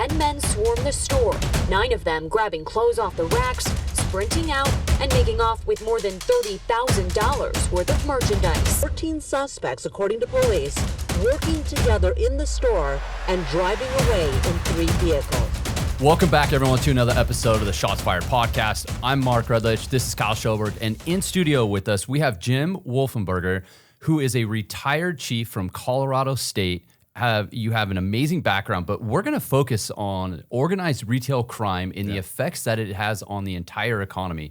10 men swarmed the store, 9 of them grabbing clothes off the racks, sprinting out, and making off with more than $30,000 worth of merchandise. 14 suspects, according to police, working together in the store and driving away in 3 vehicles. Welcome back, everyone, to another episode of the Shots Fired podcast. I'm Mark Redlich. This is Kyle Schoberg. And in studio with us, we have Jim Wolfinbarger, who is a retired chief from Colorado State. You have an amazing background, but we're going to focus on organized retail crime and the effects that it has on the entire economy.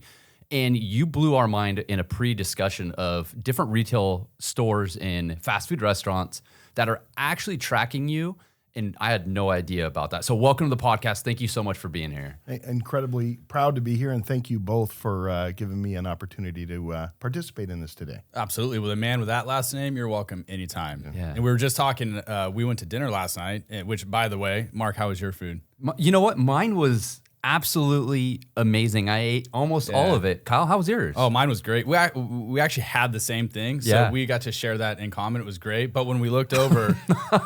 And you blew our mind in a pre-discussion of different retail stores and fast food restaurants that are actually tracking you. And I had no idea about that. So welcome to the podcast. Thank you so much for being here. Incredibly proud to be here, and thank you both for giving me an opportunity to participate in this today. Absolutely. With a man with that last name, you're welcome anytime. Yeah. And we were just talking, we went to dinner last night, which, by the way, Mark, how was your food? You know what? Mine was absolutely amazing. I ate almost all of it. Kyle, how was yours? Oh, mine was great. We actually had the same thing, so we got to share that in common. It was great. But when we looked over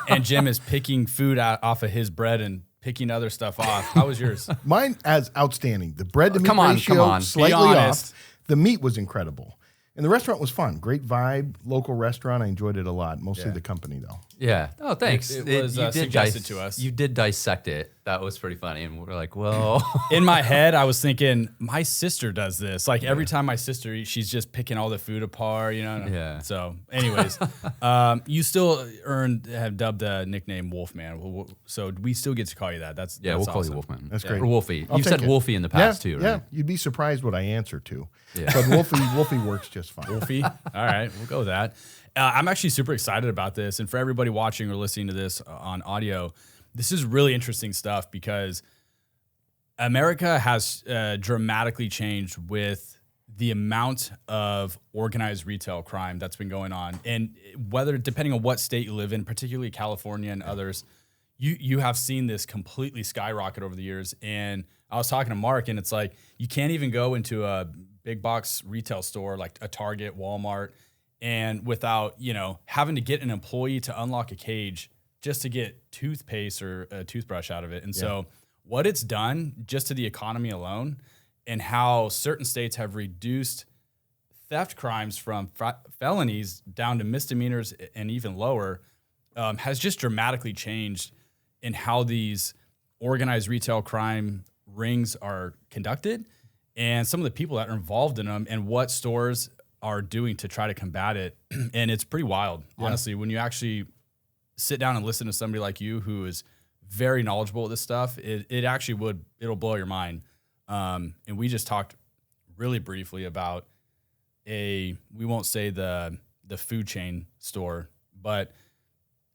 and Jim is picking food off of his bread and picking other stuff off, how was yours? Mine as outstanding. The bread to meat ratio come on. slightly Be honest. off. The meat was incredible. And the restaurant was fun. Great vibe, local restaurant. I enjoyed it a lot. Mostly the company, though. Yeah. Oh, thanks. It was suggested to us. You did dissect it. That was pretty funny. And we're like, well. In my head, I was thinking, my sister does this. Like every time my sister eats, she's just picking all the food apart, you know? Yeah. So anyways, you still have dubbed the nickname Wolfman. So we still get to call you that. That's we'll awesome. call you Wolfman. That's great. Or Wolfie. I'll You've said take it. Wolfie in the past too, right? Yeah, you'd be surprised what I answer to. Yeah. But Wolfie works just fine. Wolfie. All right, we'll go with that. I'm actually super excited about this. And for everybody watching or listening to this on audio, this is really interesting stuff because America has dramatically changed with the amount of organized retail crime that's been going on. And whether, depending on what state you live in, particularly California and others, you have seen this completely skyrocket over the years. And I was talking to Mark, and it's like, you can't even go into a big box retail store like a Target, Walmart, and without, having to get an employee to unlock a cage just to get toothpaste or a toothbrush out of it. And so what it's done just to the economy alone and how certain states have reduced theft crimes from felonies down to misdemeanors and even lower has just dramatically changed in how these organized retail crime rings are conducted and some of the people that are involved in them and what stores are doing to try to combat it. And it's pretty wild, honestly, when you actually sit down and listen to somebody like you who is very knowledgeable of this stuff. It'll blow your mind. And we just talked really briefly about we won't say the food chain store, but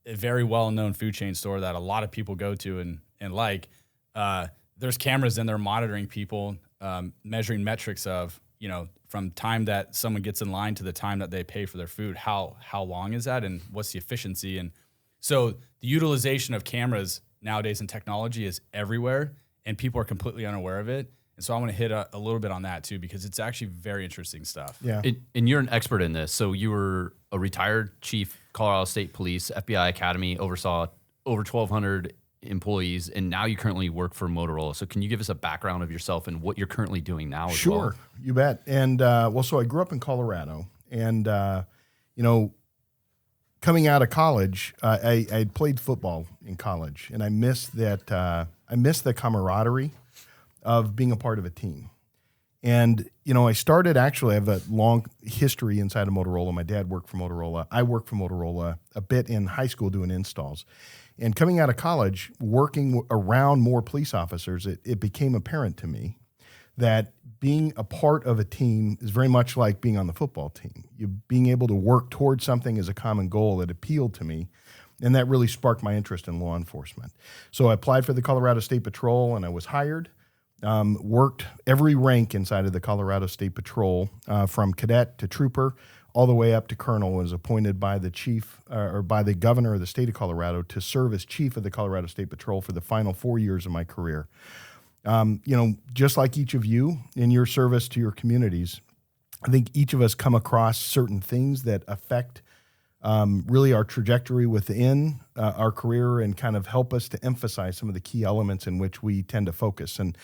a very well-known food chain store that a lot of people go to and like. There's cameras in there monitoring people, measuring metrics of, from time that someone gets in line to the time that they pay for their food, how long is that and what's the efficiency? And so the utilization of cameras nowadays in technology is everywhere and people are completely unaware of it. And so I want to hit a little bit on that too, because it's actually very interesting stuff. Yeah. And you're an expert in this. So you were a retired chief, Colorado State Police, FBI Academy, oversaw over 1,200 employees, and now you currently work for Motorola. So can you give us a background of yourself and what you're currently doing now as well? Sure, you bet. And so I grew up in Colorado, and coming out of college, I had played football in college, and I missed that. I missed the camaraderie of being a part of a team. And I have a long history inside of Motorola. My dad worked for Motorola. I worked for Motorola a bit in high school doing installs. And coming out of college, working around more police officers, it became apparent to me that being a part of a team is very much like being on the football team. You being able to work towards something as a common goal that appealed to me, and that really sparked my interest in law enforcement. So I applied for the Colorado State Patrol, and I was hired. Worked every rank inside of the Colorado State Patrol, from cadet to trooper, all the way up to colonel. Was appointed by the chief or by the governor of the state of Colorado to serve as chief of the Colorado State Patrol for the final 4 years of my career. Just like each of you in your service to your communities, I think each of us come across certain things that affect really our trajectory within our career and kind of help us to emphasize some of the key elements in which we tend to focus. And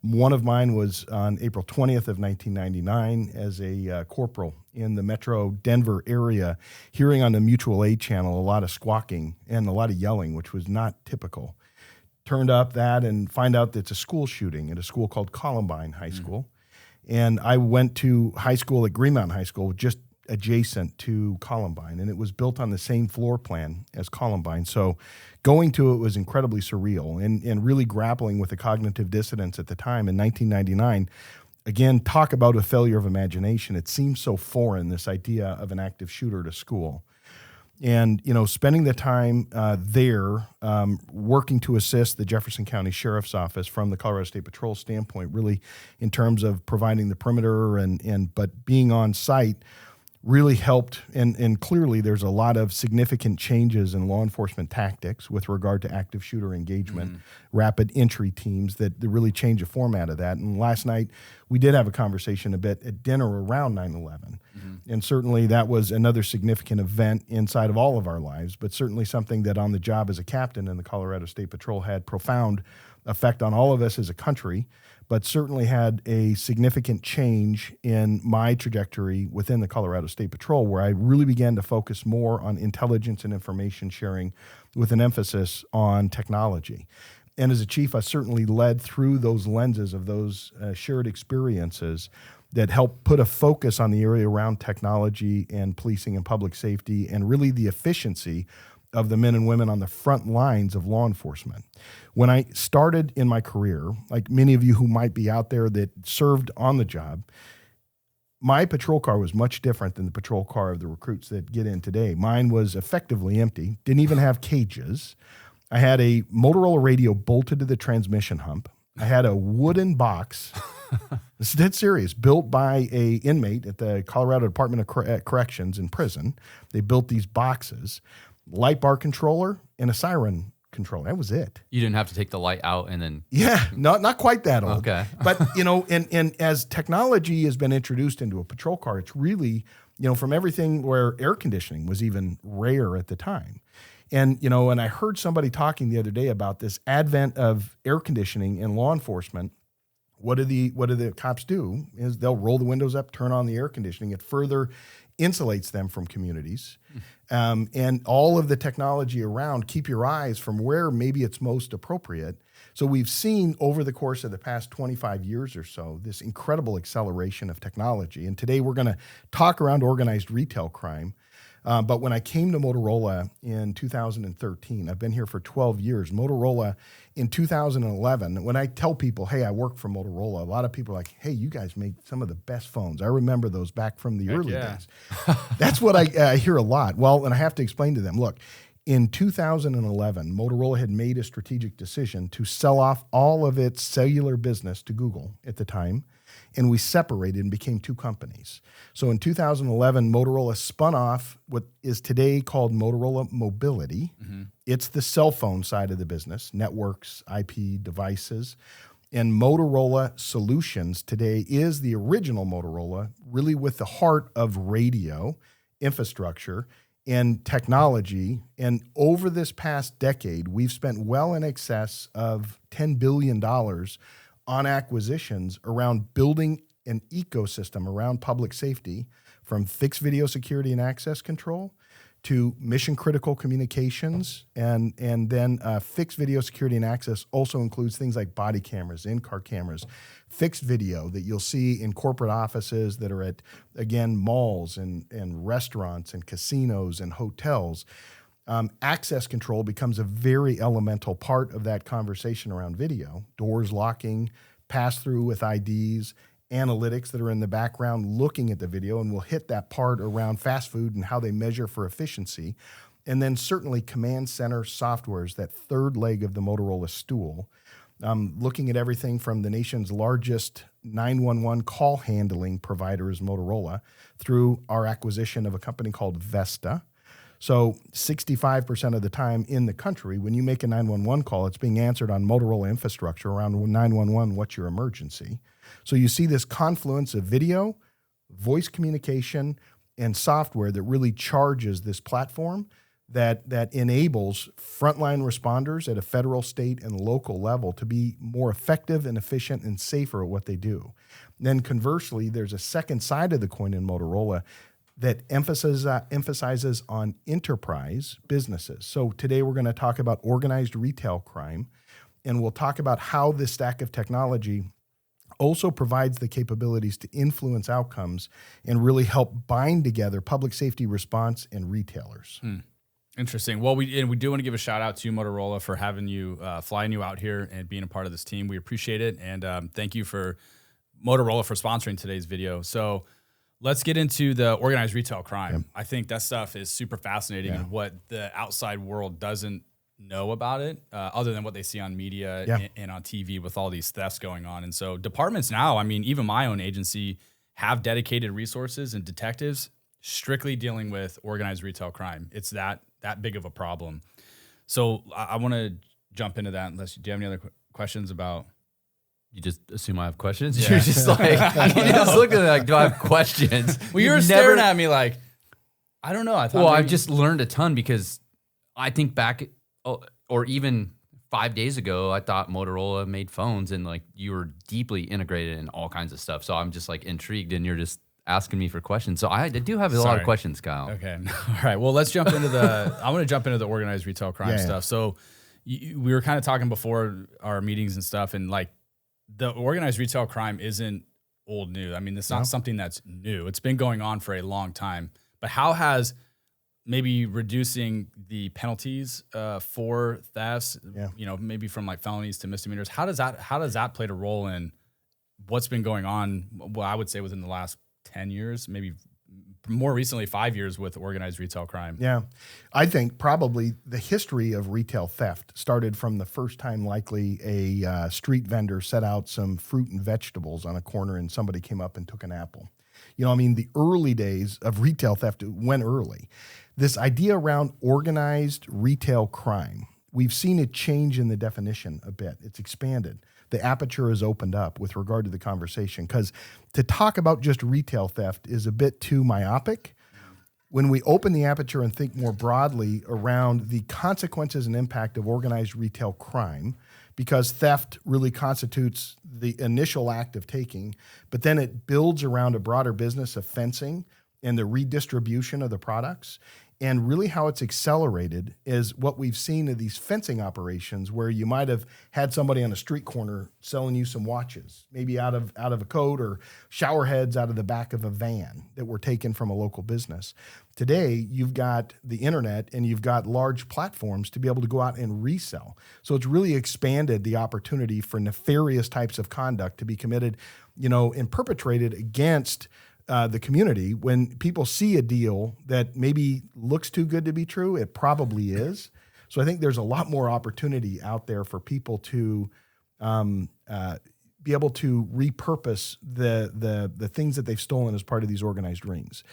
one of mine was on April 20th of 1999 as a corporal in the Metro Denver area, hearing on the mutual aid channel a lot of squawking and a lot of yelling, which was not typical. Turned up that and find out that it's a school shooting at a school called Columbine High School. And I went to high school at Green Mountain High School, just adjacent to Columbine, and it was built on the same floor plan as Columbine. So going to it was incredibly surreal and really grappling with the cognitive dissonance at the time in 1999. Again, talk about a failure of imagination. It seems so foreign, this idea of an active shooter at a school. And, spending the time there, working to assist the Jefferson County Sheriff's Office from the Colorado State Patrol standpoint, really in terms of providing the perimeter but being on site really helped. And clearly there's a lot of significant changes in law enforcement tactics with regard to active shooter engagement, rapid entry teams that really change the format of that. And last night we did have a conversation a bit at dinner around 9/11. And certainly that was another significant event inside of all of our lives, but certainly something that on the job as a captain in the Colorado State Patrol had profound effect on all of us as a country, but certainly had a significant change in my trajectory within the Colorado State Patrol, where I really began to focus more on intelligence and information sharing with an emphasis on technology. And as a chief, I certainly led through those lenses of those shared experiences that helped put a focus on the area around technology and policing and public safety and really the efficiency of the men and women on the front lines of law enforcement. When I started in my career, like many of you who might be out there that served on the job, my patrol car was much different than the patrol car of the recruits that get in today. Mine was effectively empty, didn't even have cages. I had a Motorola radio bolted to the transmission hump. I had a wooden box, this is dead serious, built by a inmate at the Colorado Department of Corrections in prison. They built these boxes, light bar controller, and a siren controller. That was it. You didn't have to take the light out and then... Yeah, not quite that old. Okay. But, and as technology has been introduced into a patrol car, it's really, from everything where air conditioning was even rare at the time. And, and I heard somebody talking the other day about this advent of air conditioning in law enforcement. What do the cops do is they'll roll the windows up, turn on the air conditioning. It further insulates them from communities. And all of the technology around, keep your eyes from where maybe it's most appropriate. So we've seen over the course of the past 25 years or so, this incredible acceleration of technology. And today we're going to talk around organized retail crime. But when I came to Motorola in 2013, I've been here for 12 years. Motorola in 2011, when I tell people, hey, I work for Motorola, a lot of people are like, hey, you guys make some of the best phones. I remember those back from the early days. That's what I hear a lot. Well, and I have to explain to them, look, in 2011, Motorola had made a strategic decision to sell off all of its cellular business to Google at the time. And we separated and became two companies. So in 2011, Motorola spun off what is today called Motorola Mobility. It's the cell phone side of the business, networks, IP, devices. And Motorola Solutions today is the original Motorola, really with the heart of radio, infrastructure, and technology. And over this past decade, we've spent well in excess of $10 billion on acquisitions around building an ecosystem around public safety, from fixed video security and access control to mission critical communications. And then fixed video security and access also includes things like body cameras, in-car cameras, fixed video that you'll see in corporate offices that are at, again, malls and restaurants and casinos and hotels. Access control becomes a very elemental part of that conversation around video. Doors locking, pass-through with IDs, analytics that are in the background looking at the video, and we'll hit that part around fast food and how they measure for efficiency. And then certainly command center softwares, that third leg of the Motorola stool, looking at everything from the nation's largest 911 call handling provider is Motorola through our acquisition of a company called Vesta. So 65% of the time in the country, when you make a 911 call, it's being answered on Motorola infrastructure around 911, what's your emergency? So you see this confluence of video, voice communication, and software that really charges this platform that enables frontline responders at a federal, state, and local level to be more effective and efficient and safer at what they do. Then conversely, there's a second side of the coin in Motorola that emphasizes on enterprise businesses. So today we're going to talk about organized retail crime, and we'll talk about how this stack of technology also provides the capabilities to influence outcomes and really help bind together public safety response and retailers. Interesting. Well, we do want to give a shout out to Motorola for having you, flying you out here and being a part of this team. We appreciate it. And thank you for Motorola for sponsoring today's video. So let's get into the organized retail crime. Yep. I think that stuff is super fascinating and what the outside world doesn't know about it, other than what they see on media and on TV with all these thefts going on. And so departments now, I mean, even my own agency, have dedicated resources and detectives strictly dealing with organized retail crime. It's that big of a problem. So I want to jump into that. Unless, do you have any other questions about? You just assume I have questions? Yeah. You're just like, you just look at it like, do I have questions? Well, you were staring at me like, I don't know. I thought. Well, I've just learned a ton because I think back, or even 5 days ago, I thought Motorola made phones and like you were deeply integrated in all kinds of stuff. So I'm just like intrigued, and you're just asking me for questions. So I do have a lot of questions, Kyle. Okay. All right. Well, let's jump into I want to jump into the organized retail crime stuff. So we were kind of talking before our meetings and stuff, and like the organized retail crime isn't old news. I mean, it's not something that's new. It's been going on for a long time. But how has maybe reducing the penalties for thefts, maybe from like felonies to misdemeanors, how does that play a role in what's been going on? Well, I would say within the last 10 years, maybe more recently 5 years with organized retail crime. Yeah. I think probably the history of retail theft started from the first time likely a street vendor set out some fruit and vegetables on a corner and somebody came up and took an apple. I mean, the early days of retail theft went early. This idea around organized retail crime, we've seen it change in the definition a bit. It's expanded. The aperture is opened up with regard to the conversation, because to talk about just retail theft is a bit too myopic. When we open the aperture and think more broadly around the consequences and impact of organized retail crime, because theft really constitutes the initial act of taking, but then it builds around a broader business of fencing and the redistribution of the products. And really how it's accelerated is what we've seen in these fencing operations where you might have had somebody on a street corner selling you some watches, maybe out of a coat, or shower heads out of the back of a van that were taken from a local business. Today, you've got the internet and you've got large platforms to be able to go out and resell. So it's really expanded the opportunity for nefarious types of conduct to be committed, and perpetrated against the community. When people see a deal that maybe looks too good to be true, it probably is. So I think there's a lot more opportunity out there for people to be able to repurpose the things that they've stolen as part of these organized rings.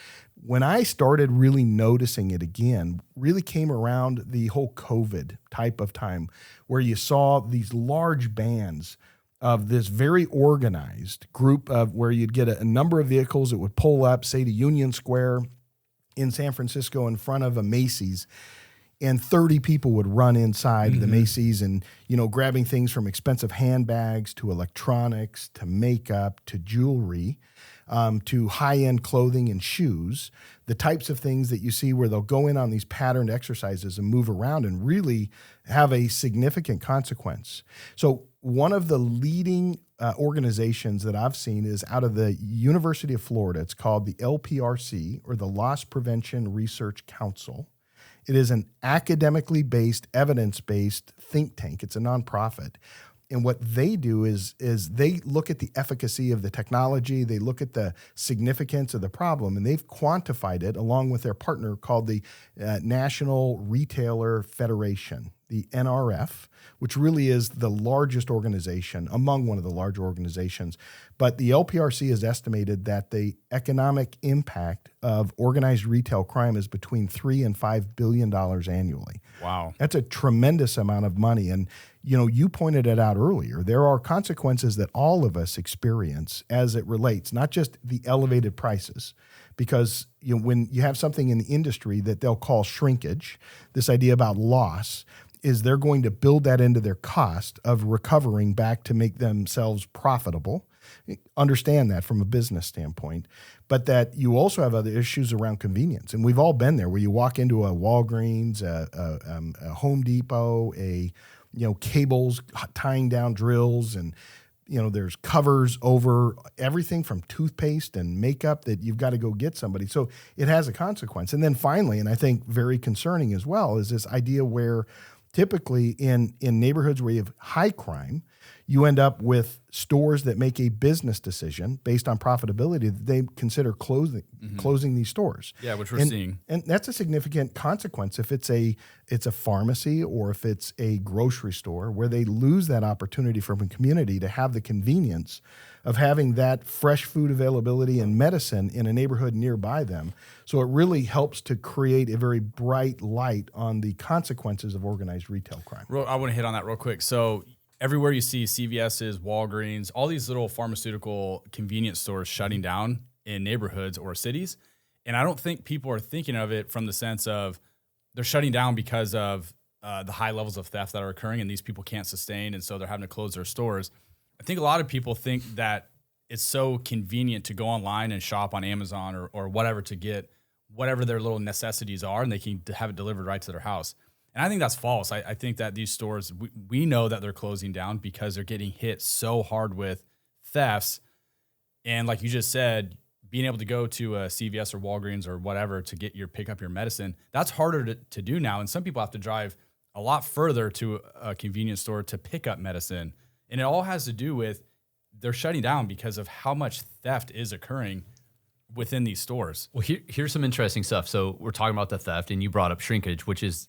When I started really noticing it again, really came around the whole COVID type of time where you saw these large bands of this very organized group of where you'd get a number of vehicles that would pull up, say, to Union Square in San Francisco in front of a Macy's, and 30 people would run inside the Macy's and, grabbing things from expensive handbags to electronics to makeup to jewelry, to high-end clothing and shoes, the types of things that you see where they'll go in on these patterned exercises and move around and really have a significant consequence. So one of the leading organizations that I've seen is out of the University of Florida. It's called the LPRC, or the Loss Prevention Research Council. It is an academically based, evidence-based think tank. It's a nonprofit. And what they do is they look at the efficacy of the technology, they look at the significance of the problem, and they've quantified it along with their partner called the National Retailer Federation, the NRF, which really is the largest organization, among one of the larger organizations. But the LPRC has estimated that the economic impact of organized retail crime is between $3 and $5 billion annually. Wow. That's a tremendous amount of money. And, you pointed it out earlier. There are consequences that all of us experience as it relates, not just the elevated prices, because when you have something in the industry that they'll call shrinkage, this idea about loss, is they're going to build that into their cost of recovering back to make themselves profitable. Understand that from a business standpoint, but that you also have other issues around convenience. And we've all been there where you walk into a Walgreens, a Home Depot, cables tying down drills, and there's covers over everything from toothpaste and makeup that you've got to go get somebody. So it has a consequence. And then finally, and I think very concerning as well, is this idea where typically in neighborhoods where you have high crime, you end up with stores that make a business decision based on profitability that they consider closing these stores. Yeah, which we're seeing. And that's a significant consequence if it's a pharmacy or if it's a grocery store, where they lose that opportunity from a community to have the convenience of having that fresh food availability and medicine in a neighborhood nearby them. So it really helps to create a very bright light on the consequences of organized retail crime. I want to hit on that real quick. So everywhere you see CVS's, Walgreens, all these little pharmaceutical convenience stores shutting down in neighborhoods or cities. And I don't think people are thinking of it from the sense of they're shutting down because of the high levels of theft that are occurring and these people can't sustain, and so they're having to close their stores. I think a lot of people think that it's so convenient to go online and shop on Amazon or whatever to get whatever their little necessities are, and they can have it delivered right to their house. And I think that's false. I think that these stores, we know that they're closing down because they're getting hit so hard with thefts. And like you just said, being able to go to a CVS or Walgreens or whatever to pick up your medicine, that's harder to do now. And some people have to drive a lot further to a convenience store to pick up medicine. And it all has to do with they're shutting down because of how much theft is occurring within these stores. Well, here's some interesting stuff. So we're talking about the theft, and you brought up shrinkage, which is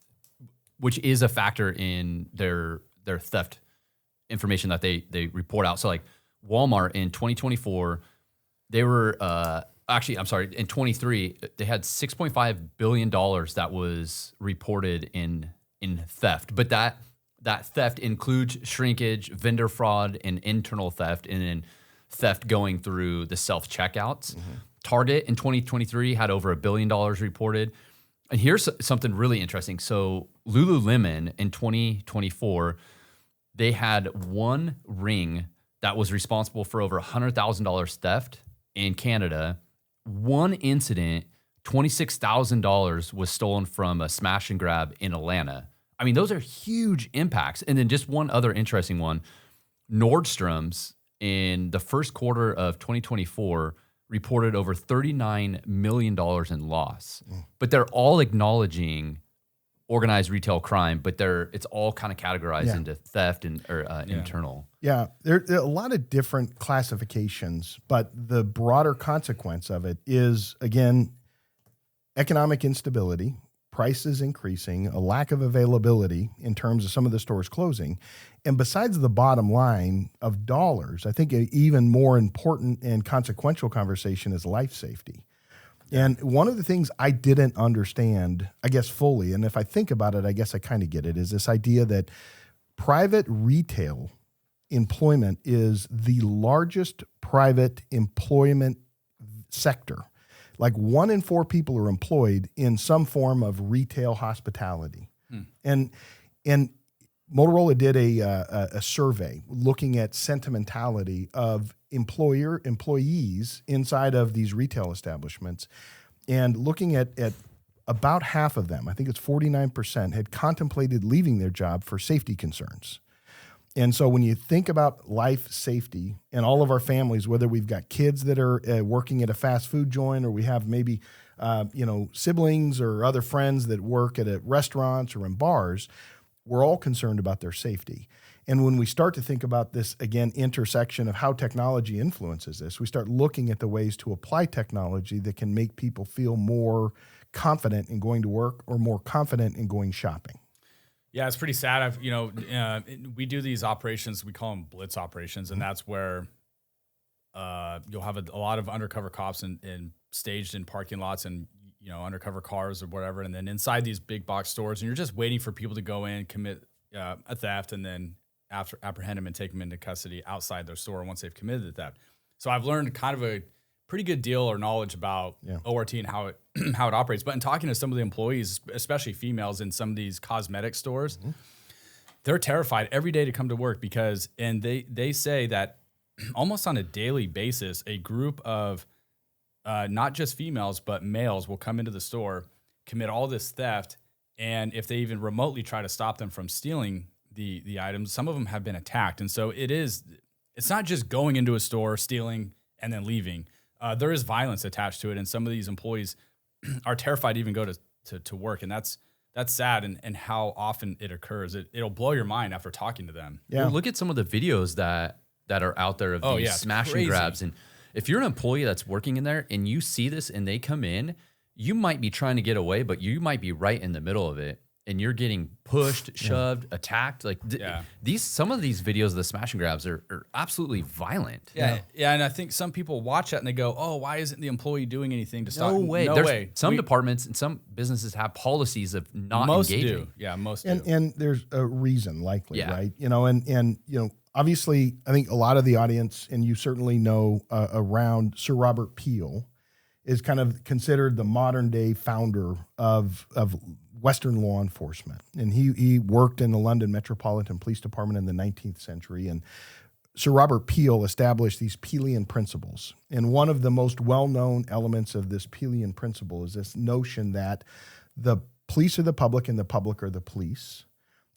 a factor in their theft information that they report out. So like Walmart in 2024, they were in 23, they had $6.5 billion that was reported in theft. But that theft includes shrinkage, vendor fraud, and internal theft, and then theft going through the self-checkouts. Mm-hmm. Target in 2023 had over $1 billion reported. And here's something really interesting. So Lululemon in 2024, they had one ring that was responsible for over $100,000 theft in Canada. One incident, $26,000 was stolen from a smash and grab in Atlanta. I mean, those are huge impacts. And then just one other interesting one, Nordstrom's in the first quarter of 2024 reported over $39 million in loss. But they're all acknowledging organized retail crime, but it's all kind of categorized into theft and internal. Yeah, there are a lot of different classifications, but the broader consequence of it is, again, economic instability, prices increasing, a lack of availability in terms of some of the stores closing. And besides the bottom line of dollars, I think an even more important and consequential conversation is life safety. And one of the things I didn't understand, I guess, fully, and if I think about it, I guess I kind of get it, is this idea that private retail employment is the largest private employment sector. Like 1 in 4 people are employed in some form of retail hospitality. And Motorola did a survey looking at sentimentality of employees inside of these retail establishments, and looking at about half of them, I think it's 49%, had contemplated leaving their job for safety concerns. And so when you think about life safety in all of our families, whether we've got kids that are working at a fast food joint, or we have maybe siblings or other friends that work at restaurants or in bars, we're all concerned about their safety. And when we start to think about this, again, intersection of how technology influences this, we start looking at the ways to apply technology that can make people feel more confident in going to work or more confident in going shopping. Yeah, it's pretty sad. We do these operations, we call them blitz operations, and that's where you'll have a lot of undercover cops and staged in parking lots and undercover cars or whatever, and then inside these big box stores, and you're just waiting for people to go in, commit a theft, and then apprehend them and take them into custody outside their store once they've committed the theft. So I've learned kind of a pretty good deal or knowledge about ORT and how it how it operates. But in talking to some of the employees, especially females in some of these cosmetic stores, they're terrified every day to come to work because, and they say that almost on a daily basis, a group of not just females, but males will come into the store, commit all this theft. And if they even remotely try to stop them from stealing the items, some of them have been attacked. And so it's not just going into a store, stealing, and then leaving. There is violence attached to it. And some of these employees are terrified to even go to work. And that's sad and how often it occurs. It'll blow your mind after talking to them. Yeah. Well, look at some of the videos that are out there of these smash and grabs. And if you're an employee that's working in there and you see this and they come in, you might be trying to get away, but you might be right in the middle of it. And you're getting pushed, shoved, attacked. Like some of these videos of the smash and grabs are absolutely violent. Yeah, and I think some people watch that and they go, "Oh, why isn't the employee doing anything to stop?" No way. Some departments and some businesses have policies of not engaging. Do. Yeah, most do. And there's a reason, likely, right? Yeah. Obviously, I think a lot of the audience, and you certainly know around Sir Robert Peel, is kind of considered the modern day founder of Western law enforcement. And he worked in the London Metropolitan Police Department in the 19th century. And Sir Robert Peel established these Peelian principles. And one of the most well-known elements of this Peelian principle is this notion that the police are the public and the public are the police.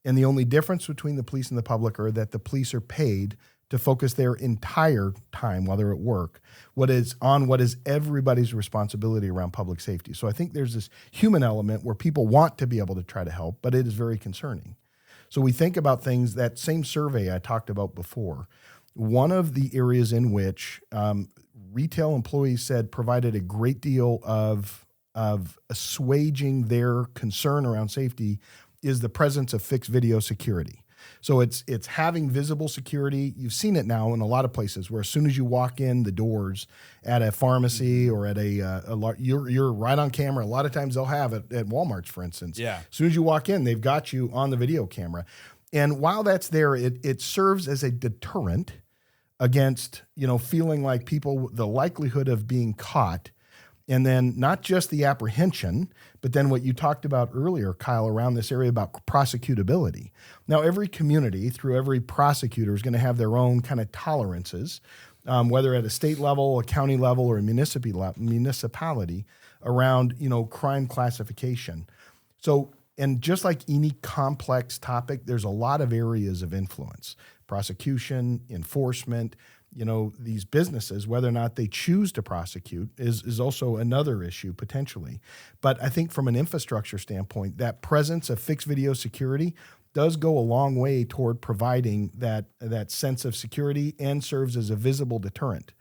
And the only difference between the police and the public are that the police are paid to focus their entire time while they're at work, what is everybody's responsibility around public safety. So I think there's this human element where people want to be able to try to help, but it is very concerning. So we think about things, that same survey I talked about before, one of the areas in which retail employees said provided a great deal of assuaging their concern around safety is the presence of fixed video security. So it's having visible security. You've seen it now in a lot of places where as soon as you walk in the doors at a pharmacy or at you're right on camera. A lot of times they'll have it at Walmart's, for instance. Yeah. As soon as you walk in, they've got you on the video camera. And while that's there, it serves as a deterrent against, feeling like the likelihood of being caught. And then not just the apprehension, but then what you talked about earlier, Kyle, around this area about prosecutability. Now, every community, through every prosecutor, is going to have their own kind of tolerances, whether at a state level, a county level, or a municipality around, crime classification. So, and just like any complex topic, there's a lot of areas of influence: prosecution, enforcement. These businesses, whether or not they choose to prosecute is also another issue potentially. But I think from an infrastructure standpoint, that presence of fixed video security does go a long way toward providing that sense of security and serves as a visible deterrent.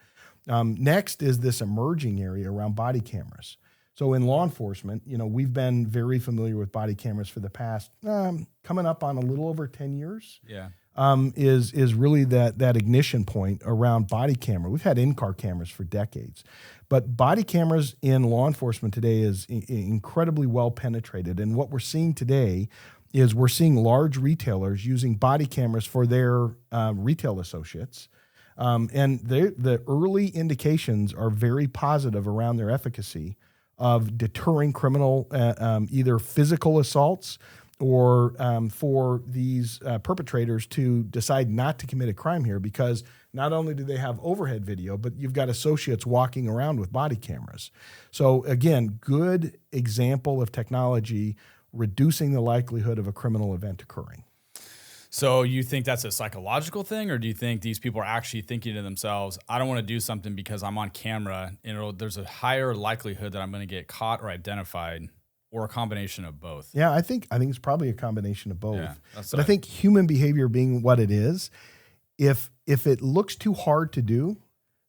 Next is this emerging area around body cameras. So in law enforcement, we've been very familiar with body cameras for the past, coming up on a little over 10 years. Yeah. Is really that ignition point around body camera. We've had in-car cameras for decades, but body cameras in law enforcement today is incredibly well penetrated. And what we're seeing today is we're seeing large retailers using body cameras for their retail associates. And the early indications are very positive around their efficacy of deterring criminal, either physical assaults or for these perpetrators to decide not to commit a crime here, because not only do they have overhead video, but you've got associates walking around with body cameras. So again, good example of technology reducing the likelihood of a criminal event occurring. So you think that's a psychological thing, or do you think these people are actually thinking to themselves, I don't want to do something because I'm on camera, and there's a higher likelihood that I'm going to get caught or identified? Or a combination of both? Yeah, I think it's probably a combination of both. Yeah, but I think human behavior being what it is, if it looks too hard to do,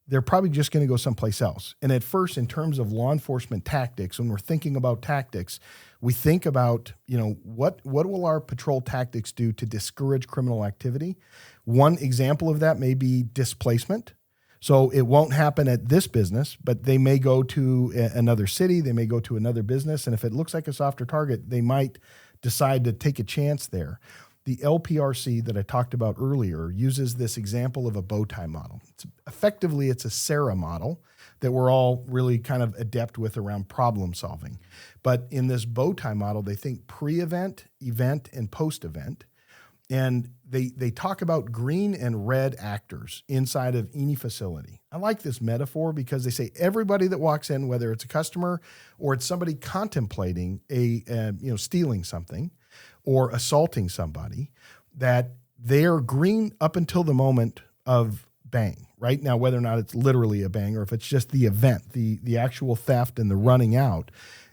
they're probably just going to go someplace else. And at first, in terms of law enforcement tactics, when we're thinking about tactics, we think about, what will our patrol tactics do to discourage criminal activity? One example of that may be displacement. So it won't happen at this business, but they may go to another city, they may go to another business, and if it looks like a softer target, they might decide to take a chance there. the LPRC that I talked about earlier uses this example of a bow tie model. Effectively, it's a Sarah model that we're all really kind of adept with around problem solving. But in this bow tie model, they think pre-event, event, and post-event. And they talk about green and red actors inside of any facility. I like this metaphor because they say everybody that walks in, whether it's a customer or it's somebody contemplating stealing something or assaulting somebody, that they are green up until the moment of bang, right? Now, whether or not it's literally a bang or if it's just the event, the actual theft and the running out,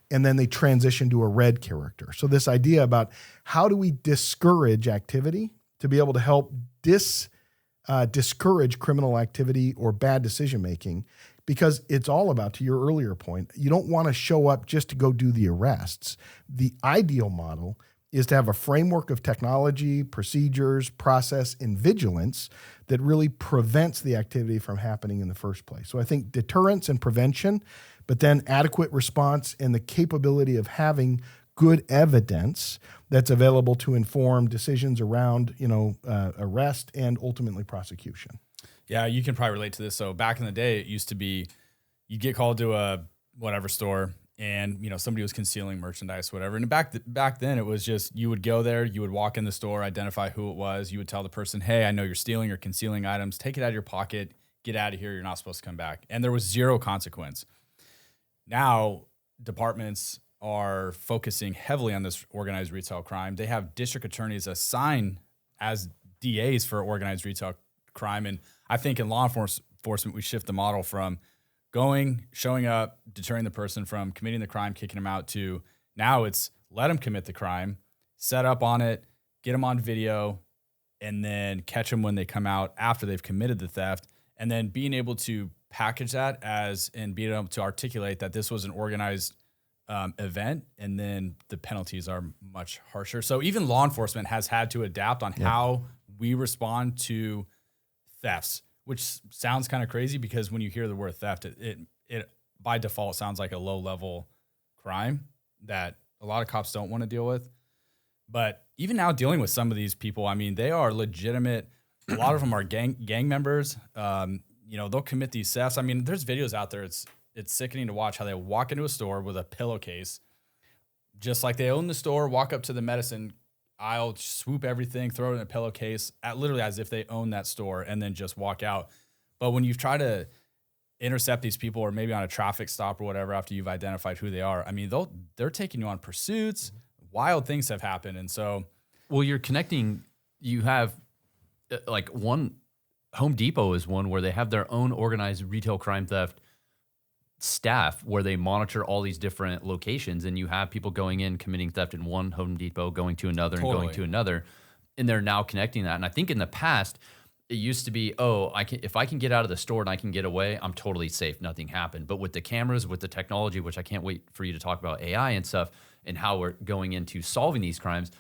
and then they transition to a red character. So this idea about how do we discourage activity to be able to help discourage criminal activity or bad decision-making, because it's all about, to your earlier point, you don't want to show up just to go do the arrests. The ideal model is to have a framework of technology, procedures, process, and vigilance that really prevents the activity from happening in the first place. So I think deterrence and prevention, but then adequate response and the capability of having good evidence that's available to inform decisions around, arrest and ultimately prosecution. Yeah, you can probably relate to this. So back in the day, it used to be you'd get called to a whatever store and, somebody was concealing merchandise, whatever. And back then it was just, you would go there, you would walk in the store, identify who it was. You would tell the person, hey, I know you're stealing or concealing items. Take it out of your pocket. Get out of here. You're not supposed to come back. And there was zero consequence. Now, departments are focusing heavily on this organized retail crime. They have district attorneys assigned as DAs for organized retail crime. And I think in law enforcement, we shift the model from showing up, deterring the person from committing the crime, kicking them out, to now it's let them commit the crime, set up on it, get them on video, and then catch them when they come out after they've committed the theft. And then being able to package that and being able to articulate that this was an organized event, and then the penalties are much harsher. So even law enforcement has had to adapt on how we respond to thefts, which sounds kind of crazy because when you hear the word theft, it by default sounds like a low-level crime that a lot of cops don't want to deal with. But even now dealing with some of these people, I mean, they are legitimate. A lot of them are gang members. They'll commit these thefts. I mean, there's videos out there. It's sickening to watch how they walk into a store with a pillowcase, just like they own the store, walk up to the medicine aisle, swoop everything, throw it in a pillowcase, literally as if they own that store, and then just walk out. But when you try to intercept these people, or maybe on a traffic stop or whatever, after you've identified who they are, I mean, they're taking you on pursuits. Wild things have happened. And so, well, you're connecting, you have like one, Home Depot is one where they have their own organized retail crime theft staff where they monitor all these different locations, and you have people going in committing theft in one Home Depot, going to another, and going to another, and they're now connecting that. And I think in the past it used to be, if I can get out of the store and I can get away, I'm totally safe, nothing happened. But with the cameras, with the technology, which I can't wait for you to talk about AI and stuff and how we're going into solving these crimes,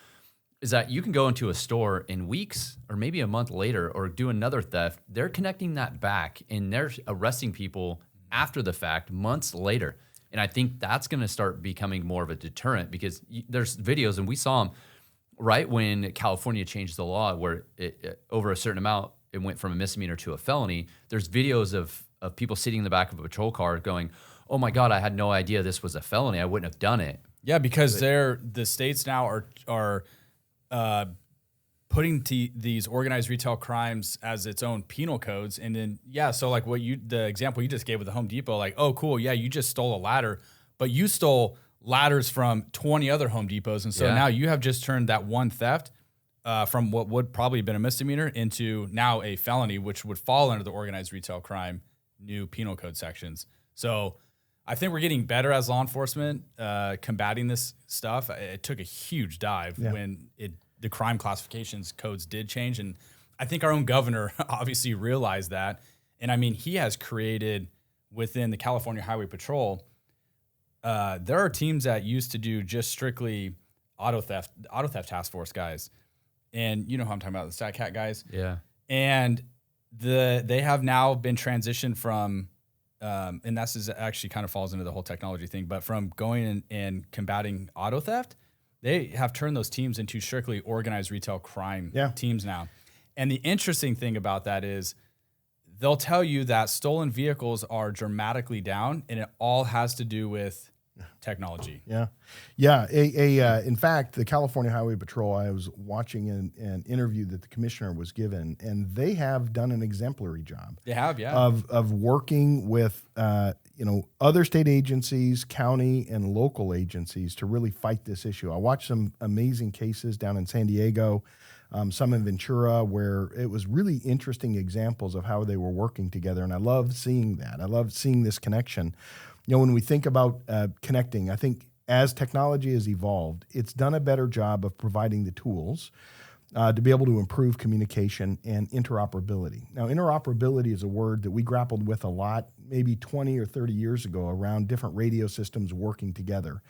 is that you can go into a store in weeks or maybe a month later or do another theft. They're connecting that back and they're arresting people after the fact, months later. And I think that's going to start becoming more of a deterrent, because there's videos, and we saw them right when California changed the law where over a certain amount, it went from a misdemeanor to a felony. There's videos of people sitting in the back of a patrol car going, oh my God, I had no idea this was a felony. I wouldn't have done it. Yeah, because the states now are putting these organized retail crimes as its own penal codes. And then, so like the example you just gave with the Home Depot, like, oh, cool. Yeah, you just stole a ladder, but you stole ladders from 20 other Home Depots. And so now you have just turned that one theft from what would probably have been a misdemeanor into now a felony, which would fall under the organized retail crime new penal code sections. So I think we're getting better as law enforcement combating this stuff. It took a huge dive when the crime classifications codes did change. And I think our own governor obviously realized that. And I mean, he has created within the California Highway Patrol, there are teams that used to do just strictly auto theft task force guys. And you know who I'm talking about, the Stat Cat guys. Yeah. And they have now been transitioned from, and this is actually kind of falls into the whole technology thing, but from going and combating auto theft, they have turned those teams into strictly organized retail crime teams now. And the interesting thing about that is they'll tell you that stolen vehicles are dramatically down, and it all has to do with technology. Yeah. In fact, the California Highway Patrol, I was watching an interview that the commissioner was given, and they have done an exemplary job. They have, of working with other state agencies, county and local agencies to really fight this issue. I watched some amazing cases down in San Diego, some in Ventura, where it was really interesting examples of how they were working together, and I love seeing that. I love seeing this connection. When we think about connecting, I think as technology has evolved, it's done a better job of providing the tools to be able to improve communication and interoperability. Now, interoperability is a word that we grappled with a lot, maybe 20 or 30 years ago, around different radio systems working together.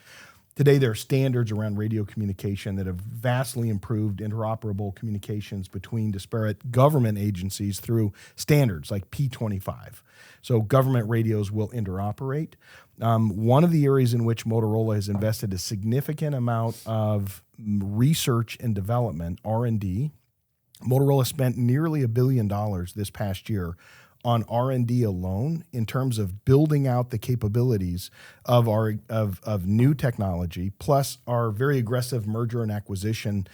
Today, there are standards around radio communication that have vastly improved interoperable communications between disparate government agencies through standards like P25. So government radios will interoperate. One of the areas in which Motorola has invested a significant amount of research and development, R&D, Motorola spent nearly $1 billion this past year on R&D alone in terms of building out the capabilities of our of new technology, plus our very aggressive merger and acquisition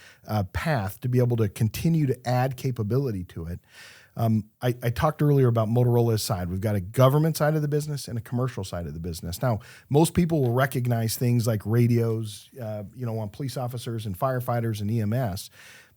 path to be able to continue to add capability to it. I talked earlier about Motorola's side. We've got a government side of the business and a commercial side of the business. Now, most people will recognize things like radios, on police officers and firefighters and EMS.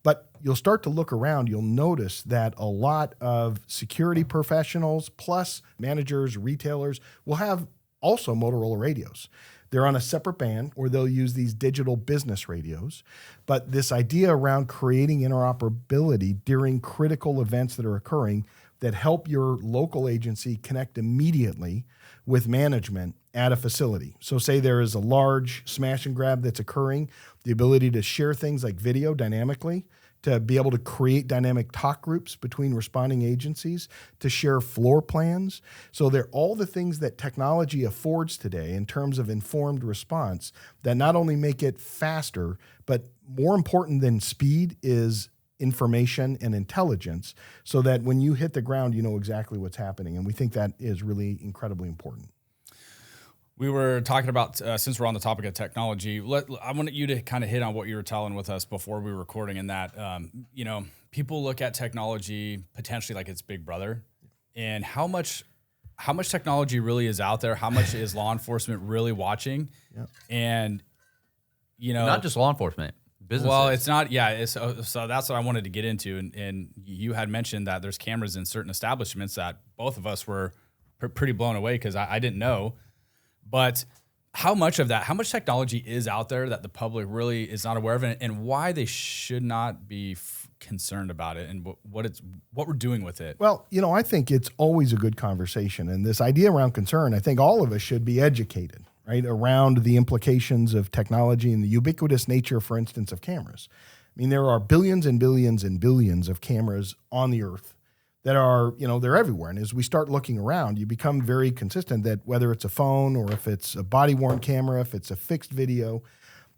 But you'll start to look around, you'll notice that a lot of security professionals, plus managers, retailers, will have also Motorola radios. They're on a separate band, or they'll use these digital business radios. But this idea around creating interoperability during critical events that are occurring that help your local agency connect immediately with management at a facility. So say there is a large smash and grab that's occurring, the ability to share things like video dynamically, to be able to create dynamic talk groups between responding agencies, to share floor plans. So they're all the things that technology affords today in terms of informed response that not only make it faster, but more important than speed is information and intelligence, so that when you hit the ground, you know exactly what's happening. And we think that is really incredibly important. We were talking about, since we're on the topic of technology, I wanted you to kind of hit on what you were telling with us before we were recording, in that, people look at technology potentially like it's Big Brother, and how much technology really is out there, how much is law enforcement really watching, and, not just law enforcement. Businesses. Well, it's not. Yeah. So that's what I wanted to get into. And you had mentioned that there's cameras in certain establishments that both of us were pretty blown away, because I didn't know. But how much technology is out there that the public really is not aware of, and why they should not be concerned about it, and what we're doing with it? Well, I think it's always a good conversation. And this idea around concern, I think all of us should be educated, right, around the implications of technology and the ubiquitous nature, for instance, of cameras. I mean, there are billions and billions and billions of cameras on the earth that are, they're everywhere. And as we start looking around, you become very consistent that whether it's a phone or if it's a body-worn camera, if it's a fixed video,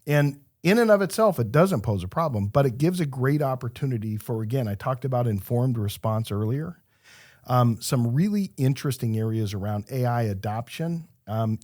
and in and of itself, it doesn't pose a problem, but it gives a great opportunity for, again, I talked about informed response earlier, some really interesting areas around AI adoption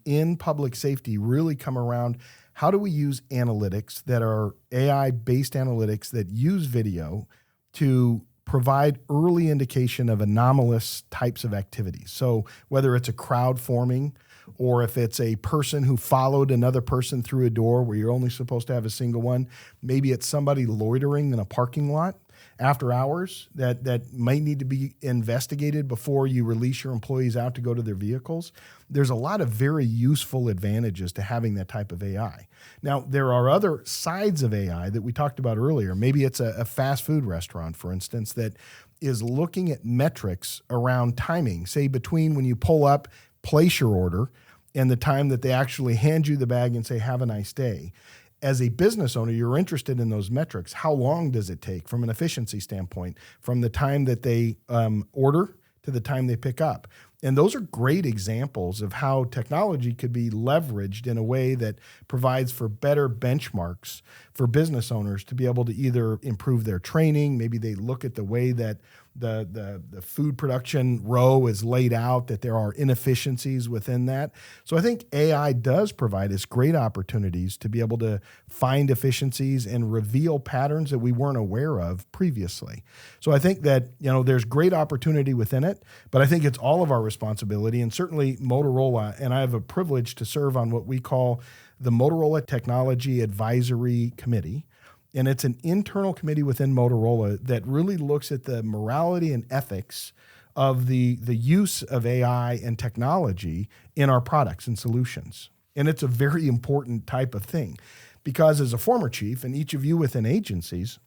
in public safety really come around. How do we use analytics that are AI-based analytics that use video to provide early indication of anomalous types of activities? So whether it's a crowd forming, or if it's a person who followed another person through a door where you're only supposed to have a single one, maybe it's somebody loitering in a parking lot after hours that might need to be investigated before you release your employees out to go to their vehicles. There's a lot of very useful advantages to having that type of AI. Now, there are other sides of AI that we talked about earlier. Maybe it's a fast food restaurant, for instance, that is looking at metrics around timing, say between when you pull up, place your order, and the time that they actually hand you the bag and say, have a nice day. As a business owner, you're interested in those metrics. How long does it take from an efficiency standpoint, from the time that they order to the time they pick up? And those are great examples of how technology could be leveraged in a way that provides for better benchmarks for business owners to be able to either improve their training. Maybe they look at the way that the food production row is laid out, that there are inefficiencies within that. So I think AI does provide us great opportunities to be able to find efficiencies and reveal patterns that we weren't aware of previously. So I think that, there's great opportunity within it, but I think it's all of our responsibility, and certainly Motorola, and I have a privilege to serve on what we call the Motorola Technology Advisory Committee. And it's an internal committee within Motorola that really looks at the morality and ethics of the use of AI and technology in our products and solutions. And it's a very important type of thing because as a former chief, and each of you within agencies,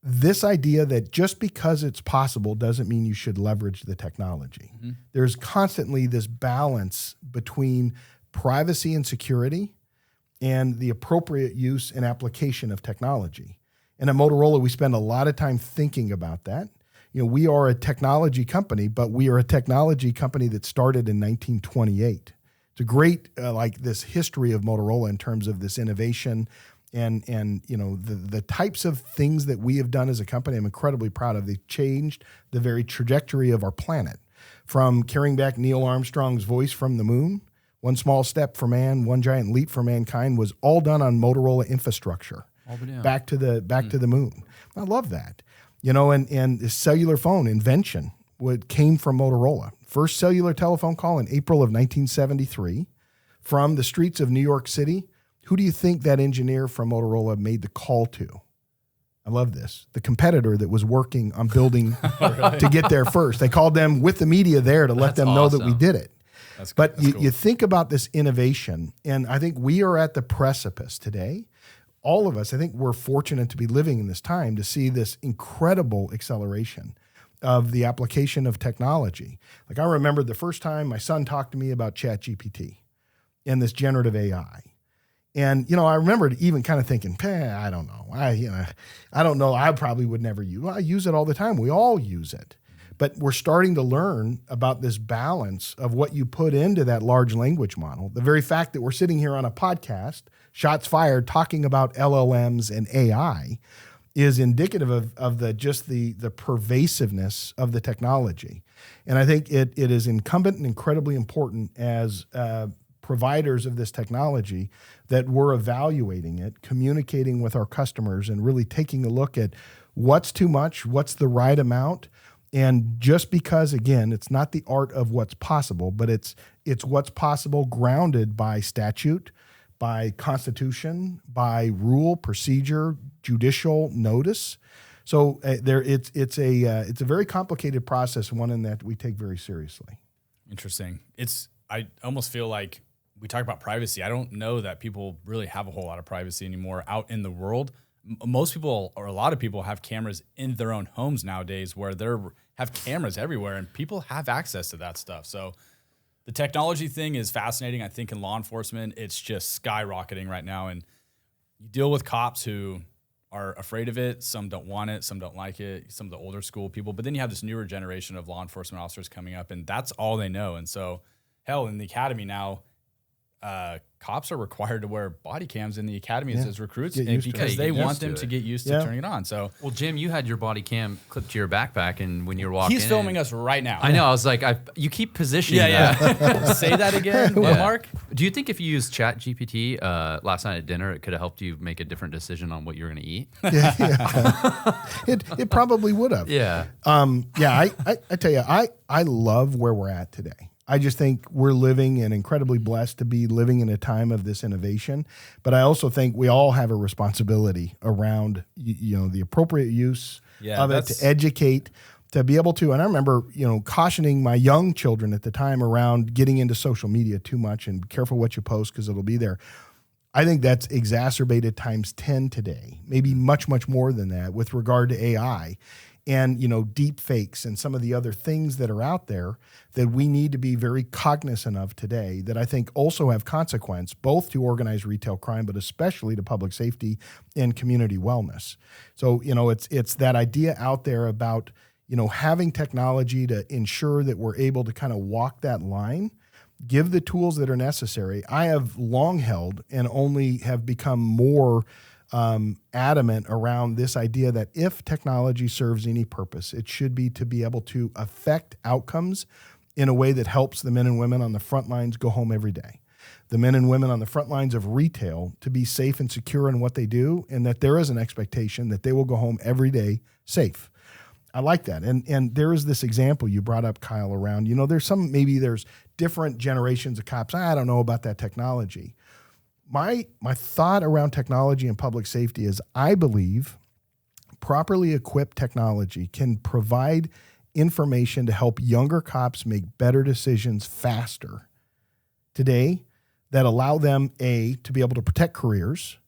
this idea that just because it's possible doesn't mean you should leverage the technology. Mm-hmm. There's constantly this balance between privacy and security and the appropriate use and application of technology. And at Motorola, we spend a lot of time thinking about that. We are a technology company, but we are a technology company that started in 1928. It's a great, this history of Motorola in terms of this innovation and the types of things that we have done as a company. I'm incredibly proud of. They've changed the very trajectory of our planet, from carrying back Neil Armstrong's voice from the moon. One small step for man, one giant leap for mankind was all done on Motorola infrastructure. Back to the moon. I love that. And the cellular phone invention came from Motorola. First cellular telephone call in April of 1973 from the streets of New York City. Who do you think that engineer from Motorola made the call to? I love this. The competitor that was working on building to get there first. They called them with the media there to let them know that we did it. But cool. You think about this innovation, and I think we are at the precipice today. All of us, I think we're fortunate to be living in this time to see this incredible acceleration of the application of technology. Like I remember the first time my son talked to me about ChatGPT and this generative AI. And, I remember even kind of thinking, I don't know. I don't know. I probably would never use it. Well, I use it all the time. We all use it. But we're starting to learn about this balance of what you put into that large language model. The very fact that we're sitting here on a podcast, Shots Fired, talking about LLMs and AI is indicative of the pervasiveness of the technology. And I think it is incumbent and incredibly important as providers of this technology that we're evaluating it, communicating with our customers, and really taking a look at what's too much, what's the right amount. And just because, again, it's not the art of what's possible, but it's what's possible grounded by statute, by constitution, by rule, procedure, judicial notice. So it's a very complicated process, one in that we take very seriously. Interesting. I almost feel like we talk about privacy. I don't know that people really have a whole lot of privacy anymore out in the world. Most people, or a lot of people, have cameras in their own homes nowadays where they have cameras everywhere, and people have access to that stuff. So the technology thing is fascinating. I think in law enforcement, it's just skyrocketing right now. And you deal with cops who are afraid of it. Some don't want it. Some don't like it. Some of the older school people. But then you have this newer generation of law enforcement officers coming up, and that's all they know. And so, hell, in the academy now, cops are required to wear body cams in the academies as recruits because they want them to get used to turning it on. So, well, Jim, you had your body cam clipped to your backpack, and when you're walking, he's filming us right now. I know. I was like, you keep positioning. Yeah. Say that again, Mark. Do you think if you used ChatGPT last night at dinner, it could have helped you make a different decision on what you're going to eat? It probably would have. Yeah. I tell you, I love where we're at today. I just think we're living and incredibly blessed to be living in a time of this innovation. But I also think we all have a responsibility around, the appropriate use of it, to educate, to be able to. And I remember, cautioning my young children at the time around getting into social media too much and be careful what you post because it'll be there. I think that's exacerbated times 10 today, maybe much, much more than that with regard to AI. And, deep fakes and some of the other things that are out there that we need to be very cognizant of today that I think also have consequence both to organized retail crime, but especially to public safety and community wellness. So, it's that idea out there about, having technology to ensure that we're able to kind of walk that line, give the tools that are necessary. I have long held and only have become more adamant around this idea that if technology serves any purpose, it should be to be able to affect outcomes in a way that helps the men and women on the front lines go home every day. The men and women on the front lines of retail to be safe and secure in what they do, and that there is an expectation that they will go home every day safe. I like that. And there is this example you brought up, Kyle, around, there's different generations of cops. I don't know about that technology. My thought around technology and public safety is I believe properly equipped technology can provide information to help younger cops make better decisions faster today that allow them, to be able to protect careers,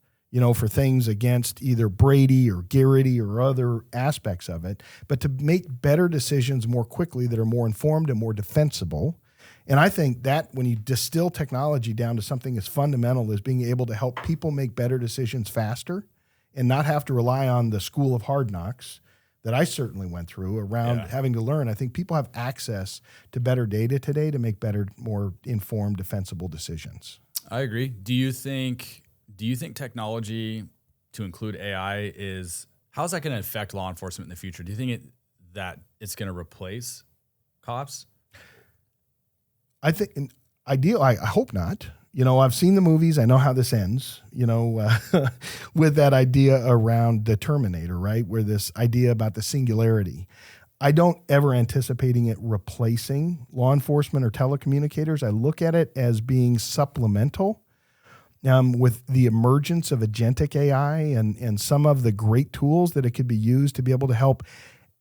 for things against either Brady or Garrity or other aspects of it, but to make better decisions more quickly that are more informed and more defensible. And I think that when you distill technology down to something as fundamental as being able to help people make better decisions faster and not have to rely on the school of hard knocks that I certainly went through around having to learn, I think people have access to better data today to make better, more informed, defensible decisions. I agree. Do you think technology, to include AI, how is that going to affect law enforcement in the future? Do you think that it's going to replace cops? I think I hope not. I've seen the movies. I know how this ends, with that idea around the Terminator, right? Where this idea about the singularity. I don't ever anticipating it replacing law enforcement or telecommunicators. I look at it as being supplemental with the emergence of agentic AI and some of the great tools that it could be used to be able to help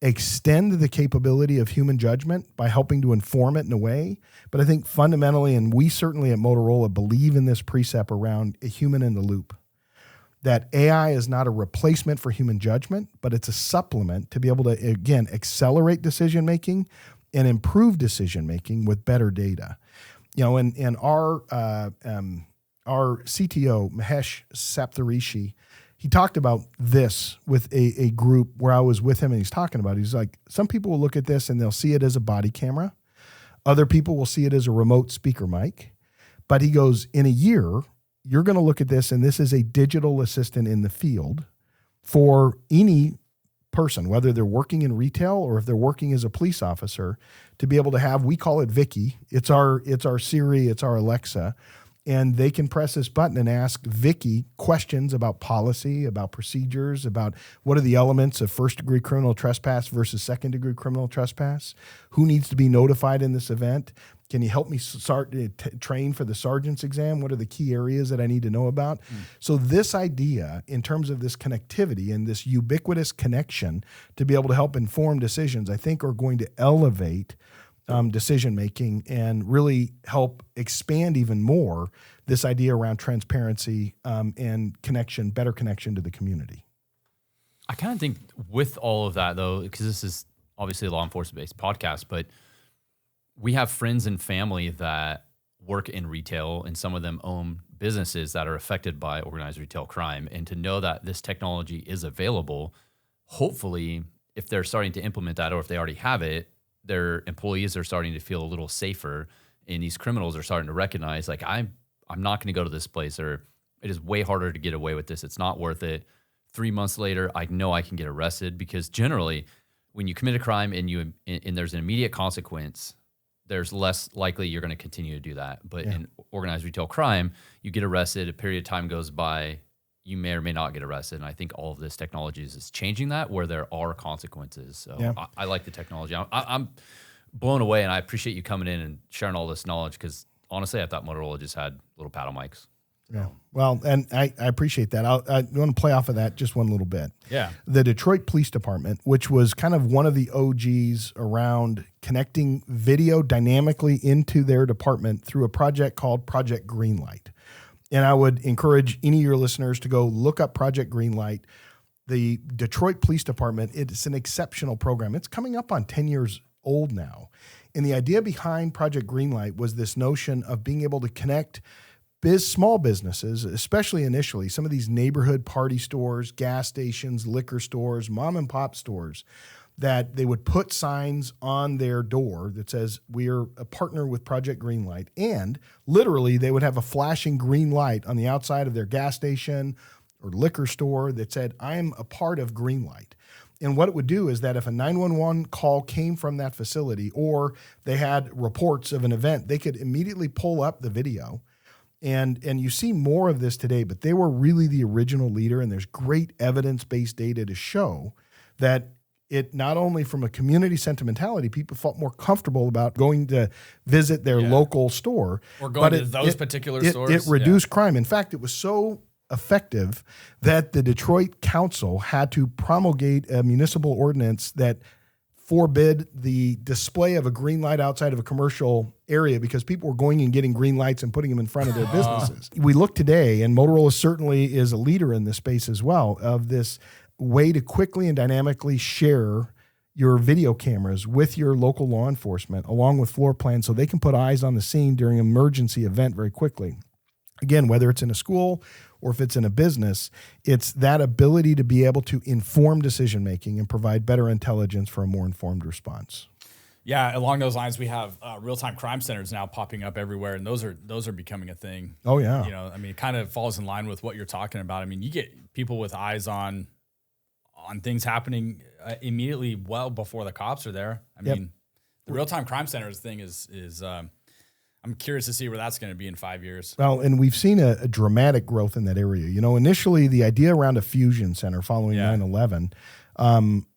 extend the capability of human judgment by helping to inform it in a way. But I think fundamentally, and we certainly at Motorola believe in this precept around a human in the loop, that AI is not a replacement for human judgment, but it's a supplement to be able to, again, accelerate decision-making and improve decision-making with better data. And our CTO, Mahesh Saptharishi, he talked about this with a group where I was with him, and he's talking about it. He's like, some people will look at this and they'll see it as a body camera. Other people will see it as a remote speaker mic. But he goes, in a year, you're going to look at this, and this is a digital assistant in the field for any person, whether they're working in retail or if they're working as a police officer, to be able to have, we call it Vicky. It's our Siri, it's our Alexa. And they can press this button and ask Vicky questions about policy, about procedures, about what are the elements of first-degree criminal trespass versus second-degree criminal trespass, who needs to be notified in this event, can you help me train for the sergeant's exam, what are the key areas that I need to know about. So this idea in terms of this connectivity and this ubiquitous connection to be able to help inform decisions, I think are going to elevate decision-making and really help expand even more this idea around transparency and connection, better connection to the community. I kind of think with all of that, though, because this is obviously a law enforcement-based podcast, but we have friends and family that work in retail, and some of them own businesses that are affected by organized retail crime. And to know that this technology is available, hopefully, if they're starting to implement that or if they already have it, their employees are starting to feel a little safer, and these criminals are starting to recognize, like, I'm not going to go to this place, or it is way harder to get away with this. It's not worth it. 3 months later, I know I can get arrested, because generally when you commit a crime and there's an immediate consequence, there's less likely you're going to continue to do that. But in organized retail crime, you get arrested, a period of time goes by, you may or may not get arrested. And I think all of this technology is changing that, where there are consequences. So I like the technology. I'm blown away, and I appreciate you coming in and sharing all this knowledge, because honestly, I thought Motorola just had little paddle mics. Yeah. Well, and I appreciate that. I want to play off of that just one little bit. Yeah. The Detroit Police Department, which was kind of one of the OGs around connecting video dynamically into their department through a project called Project Greenlight. And I would encourage any of your listeners to go look up Project Greenlight. The Detroit Police Department, it's an exceptional program. It's coming up on 10 years old now. And the idea behind Project Greenlight was this notion of being able to connect small businesses, especially initially, some of these neighborhood party stores, gas stations, liquor stores, mom and pop stores that they would put signs on their door that says, we are a partner with Project Greenlight. And literally they would have a flashing green light on the outside of their gas station or liquor store that said, I'm a part of Greenlight. And what it would do is that if a 911 call came from that facility or they had reports of an event, they could immediately pull up the video. And you see more of this today, but they were really the original leader, and there's great evidence-based data to show that it not only from a community sentimentality, people felt more comfortable about going to visit their local store. Or going to those particular stores. It reduced crime. In fact, it was so effective that the Detroit Council had to promulgate a municipal ordinance that forbid the display of a green light outside of a commercial area because people were going and getting green lights and putting them in front of their businesses. We look today, and Motorola certainly is a leader in this space as well, of this way to quickly and dynamically share your video cameras with your local law enforcement along with floor plans so they can put eyes on the scene during an emergency event very quickly. Again, whether it's in a school or if it's in a business, it's that ability to be able to inform decision-making and provide better intelligence for a more informed response. Yeah, along those lines, we have real-time crime centers now popping up everywhere, and those are becoming a thing. Oh, yeah. You know, I mean, it kind of falls in line with what you're talking about. I mean, you get people with eyes on things happening immediately well before the cops are there. I mean, the real-time crime centers thing is I'm curious to see where that's going to be in 5 years. Well, and we've seen a dramatic growth in that area. You know, initially the idea around a fusion center following 9/11,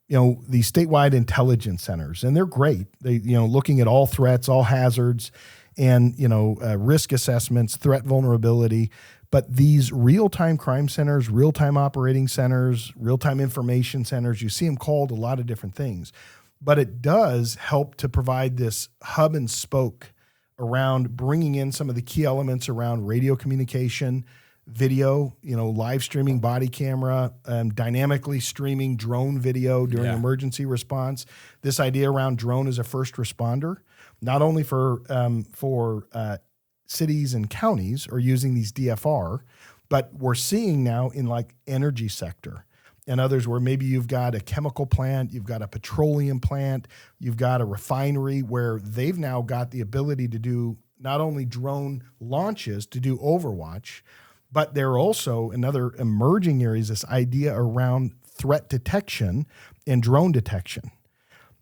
you know, the statewide intelligence centers, and they're great. They, you know, looking at all threats, all hazards, and, you know, risk assessments, threat vulnerability. But these real-time crime centers, real-time operating centers, real-time information centers, you see them called a lot of different things. But it does help to provide this hub and spoke around bringing in some of the key elements around radio communication, video, you know, live streaming body camera, dynamically streaming drone video during emergency response. This idea around drone as a first responder, not only for cities and counties are using these DFR, but we're seeing now in like energy sector and others where maybe you've got a chemical plant, you've got a petroleum plant, you've got a refinery where they've now got the ability to do not only drone launches to do overwatch, but there are also in other emerging areas this idea around threat detection and drone detection.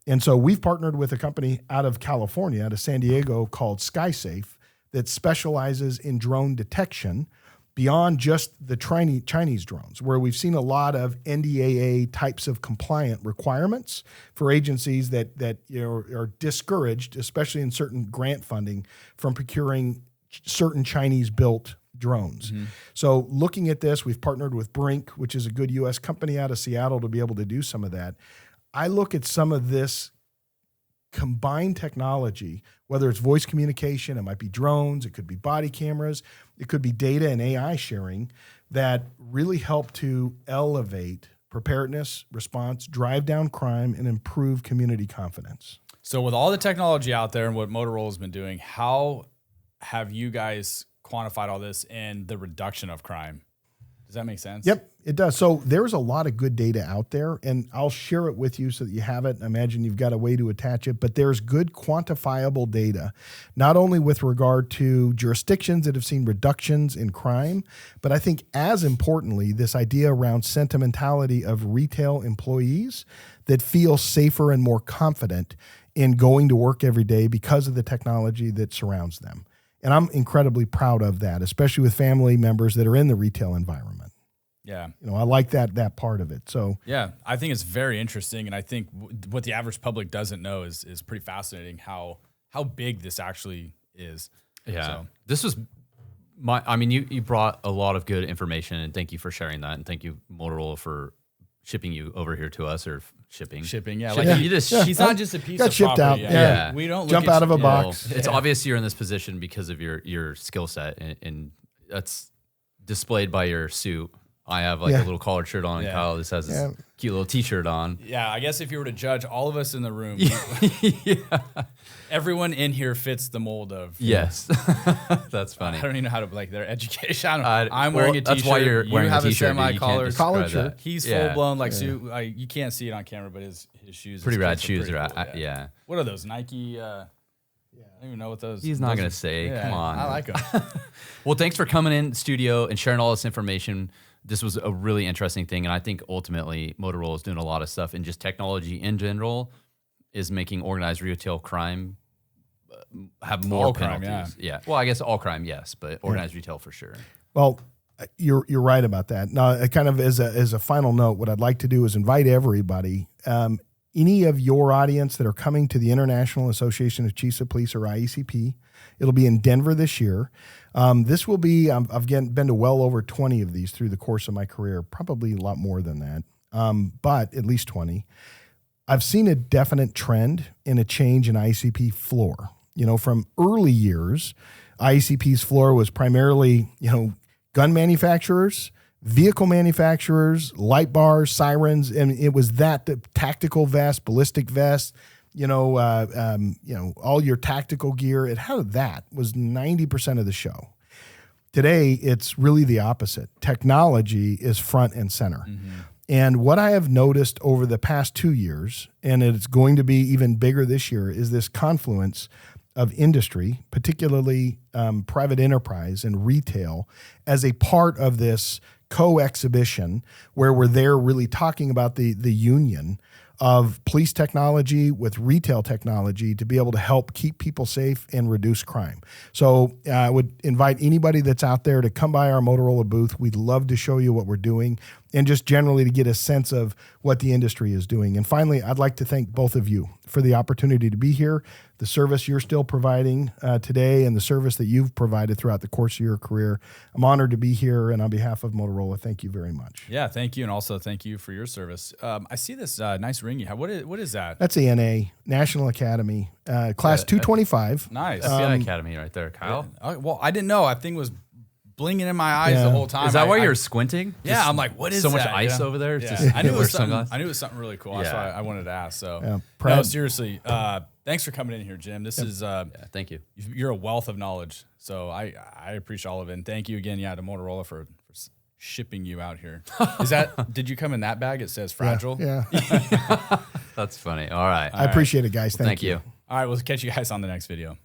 And so we've partnered with a company out of California, out of San Diego, called SkySafe that specializes in drone detection beyond just the Chinese drones, where we've seen a lot of NDAA types of compliant requirements for agencies that you know are discouraged, especially in certain grant funding, from procuring certain Chinese-built drones. Mm-hmm. So looking at this, we've partnered with Brink, which is a good U.S. company out of Seattle, to be able to do some of that. I look at some of this combined technology, whether it's voice communication, it might be drones, it could be body cameras, it could be data and AI sharing that really help to elevate preparedness, response, drive down crime, and improve community confidence. So with all the technology out there and what Motorola's been doing, how have you guys quantified all this and the reduction of crime? Does that make sense? Yep, it does. So there's a lot of good data out there, and I'll share it with you so that you have it. I imagine you've got a way to attach it, but there's good quantifiable data, not only with regard to jurisdictions that have seen reductions in crime, but I think as importantly, this idea around sentimentality of retail employees that feel safer and more confident in going to work every day because of the technology that surrounds them. And I'm incredibly proud of that, especially with family members that are in the retail environment. Yeah. You know, I like that part of it. So yeah, I think it's very interesting. And I think what the average public doesn't know is pretty fascinating how big this actually is. Yeah. So. This was you brought a lot of good information, and thank you for sharing that. And thank you, Motorola, for shipping you over here to us, or shipping. Yeah. Like she's not just a piece got of shipped property. out. Yeah. We don't jump out of a box. It's obvious you're in this position because of your skill set, and that's displayed by your suit. I have like Yeah. a little collared shirt on, and Yeah. Kyle just has this Yeah. cute little T-shirt on. Yeah, I guess if you were to judge all of us in the room, everyone in here fits the mold of. Yes, that's funny. I don't even know how to like their education. I'm well, wearing a t-shirt. that's why you're wearing you have a t-shirt, dude. You can't semi-collared. describe Collared that. shirt. He's Yeah. full blown like suit. You can't see it on camera, but his shoes. Pretty his rad kicks are shoes, pretty right? cool, Yeah. What are those Nike? I don't even know what those. He's not those gonna are- say. Yeah, Come on. I like them. Well, thanks for coming in the studio and sharing all this information. This was a really interesting thing, and I think ultimately Motorola is doing a lot of stuff, and just technology in general is making organized retail crime have more All crime, penalties. Yeah. Well, I guess all crime, yes, but organized retail for sure. Well, you're right about that. Now, kind of as a final note, what I'd like to do is invite everybody, any of your audience that are coming to the International Association of Chiefs of Police or IECP. It'll be in Denver this year. This will be, I've been to well over 20 of these through the course of my career, probably a lot more than that, but at least 20. I've seen a definite trend in a change in IECP floor. You know, from early years, IECP's floor was primarily, gun manufacturers, vehicle manufacturers, light bars, sirens, and it was that the tactical vest, ballistic vest, all your tactical gear. It had that was 90% of the show. Today, it's really the opposite. Technology is front and center. Mm-hmm. And what I have noticed over the past 2 years, and it's going to be even bigger this year, is this confluence of industry, particularly private enterprise and retail, as a part of this co-exhibition where we're there really talking about the union of police technology with retail technology to be able to help keep people safe and reduce crime. So I would invite anybody that's out there to come by our Motorola booth. We'd love to show you what we're doing and just generally to get a sense of what the industry is doing. And finally, I'd like to thank both of you for the opportunity to be here, the service you're still providing today, and the service that you've provided throughout the course of your career. I'm honored to be here, and on behalf of Motorola, thank you very much. Yeah, thank you, and also thank you for your service. I see this nice ring you have. What is that? That's the NA, National Academy, Class 225. Nice. That's the Academy right there, Kyle. Well, I didn't know. I think it was blinging in my eyes the whole time. Is that why you're squinting? Yeah, Just I'm like, what is so that? much ice over there? Yeah. Just I knew it wear was something. sunglasses? I knew it was something really cool. That's why I wanted to ask. So, no, proud. seriously, thanks for coming in here, Jim. This is Thank you. you're a wealth of knowledge. So I appreciate all of it, and thank you again, to Motorola for shipping you out here. Did you come in that bag? It says fragile. Yeah. That's funny. All right. I appreciate it, guys. Thank you. you. All right, we'll catch you guys on the next video.